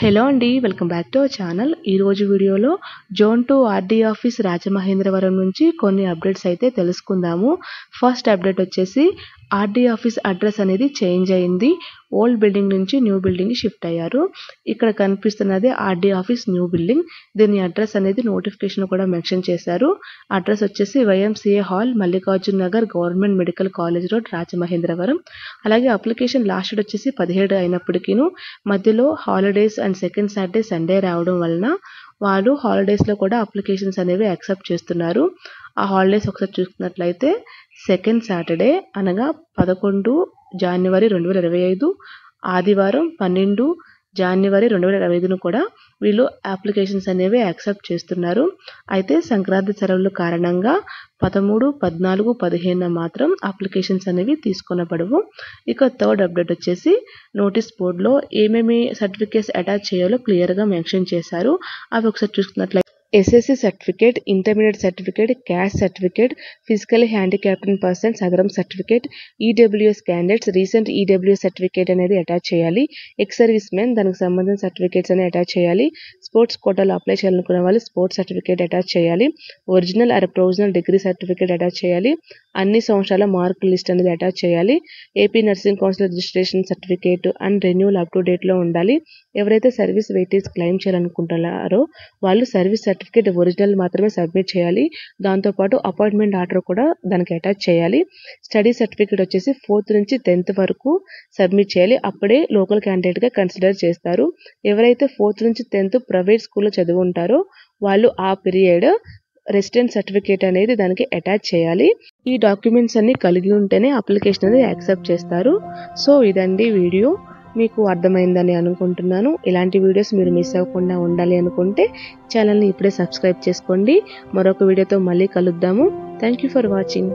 Hello అండి, welcome back to our channel. ఈరోజు వీడియోలో జోన్ 2 ఆర్డీ ఆఫీస్ రాజమహేంద్రవరం నుంచి కొన్ని అప్డేట్స్ అయితే తెలుసుకుందాము. ఫస్ట్ అప్డేట్ వచ్చేసి ఆర్డీ ఆఫీస్ అడ్రస్ అనేది చేంజ్ అయింది. ఓల్డ్ బిల్డింగ్ నుంచి న్యూ బిల్డింగ్ షిఫ్ట్ అయ్యారు. ఇక్కడ కనిపిస్తున్నది ఆర్డీ ఆఫీస్ న్యూ బిల్డింగ్. దీని అడ్రస్ అనేది నోటిఫికేషన్ కూడా మెన్షన్ చేశారు. అడ్రస్ వచ్చేసి YMCA hall, Mallikarjun Nagar, government medical college road, Rajamahendravaram. అలాగే అప్లికేషన్ లాస్ట్ డేట్ వచ్చేసి 17 అయినప్పటికీ మధ్యలో holidays and second Saturday Sunday రావడం వలన వాళ్ళు హాలిడేస్లో కూడా అప్లికేషన్స్ అనేవి యాక్సెప్ట్ చేస్తున్నారు. ఆ హాలిడేస్ ఒకసారి చూసుకున్నట్లయితే సెకండ్ సాటర్డే అనగా 11 జనవరి 2025, ఆదివారం 12 జనవరి 2025ను కూడా వీళ్ళు అప్లికేషన్స్ అనేవి యాక్సెప్ట్ చేస్తున్నారు. అయితే సంక్రాంతి సెలవుల కారణంగా 13, 14, 15 మాత్రం అప్లికేషన్స్ అనేవి తీసుకొనబడవు. ఇక థర్డ్ అప్డేట్ వచ్చేసి నోటీస్ బోర్డులో ఏమేమి సర్టిఫికేట్స్ అటాచ్ చేయాలో క్లియర్గా మెన్షన్ చేశారు. అవి ఒకసారి చూసుకున్నట్లయితే SSC certificate, intermediate certificate, caste certificate, physically handicapped person Sadarem certificate, EWS candidates recent EWS certificate అనేది అటాచ్ చేయాలి. ఎక్స్ సర్వీస్ మెన్ దానికి సంబంధించిన సర్టిఫికేట్స్ అనేది అటాచ్ చేయాలి. స్పోర్ట్స్ కోటాలో అప్లై చేయాలనుకున్న వాళ్ళు స్పోర్ట్స్ సర్టిఫికేట్ అటాచ్ చేయాలి. Original or provisional degree certificate attach చేయాలి. అన్ని సంవత్సరాల మార్క్ లిస్ట్ అనేది అటాచ్ చేయాలి. AP nursing council registration certificate and renewal up to డేట్లో ఉండాలి. ఎవరైతే సర్వీస్ వెయిటేజ్ క్లెయిమ్ చేయాలనుకుంటున్నారో వాళ్ళు సర్వీస్ సర్టిఫికేట్ ఒరిజినల్ మాత్రమే సబ్మిట్ చేయాలి. దాంతోపాటు అపాయింట్మెంట్ ఆర్డర్ కూడా దానికి అటాచ్ చేయాలి. స్టడీ సర్టిఫికేట్ వచ్చేసి 4th నుంచి 10th వరకు సబ్మిట్ చేయాలి. అప్పుడే లోకల్ క్యాండిడేట్గా కన్సిడర్ చేస్తారు. ఎవరైతే 4th నుంచి 10th ప్రైవేట్ స్కూల్లో చదివి ఉంటారో వాళ్ళు ఆ పీరియడ్ రెసిడెంట్ సర్టిఫికేట్ అనేది దానికి అటాచ్ చేయాలి. ఈ డాక్యుమెంట్స్ అన్ని కలిగి ఉంటేనే అప్లికేషన్ అనేది యాక్సెప్ట్ చేస్తారు. సో ఇదండి వీడియో. మీకు అర్థమైందని అనుకుంటున్నాను. ఇలాంటి వీడియోస్ మీరు మిస్ అవ్వకుండా ఉండాలి అనుకుంటే ఛానల్ని ఇప్పుడే సబ్స్క్రైబ్ చేసుకోండి. మరొక వీడియోతో మళ్ళీ కలుద్దాము. Thank you for watching.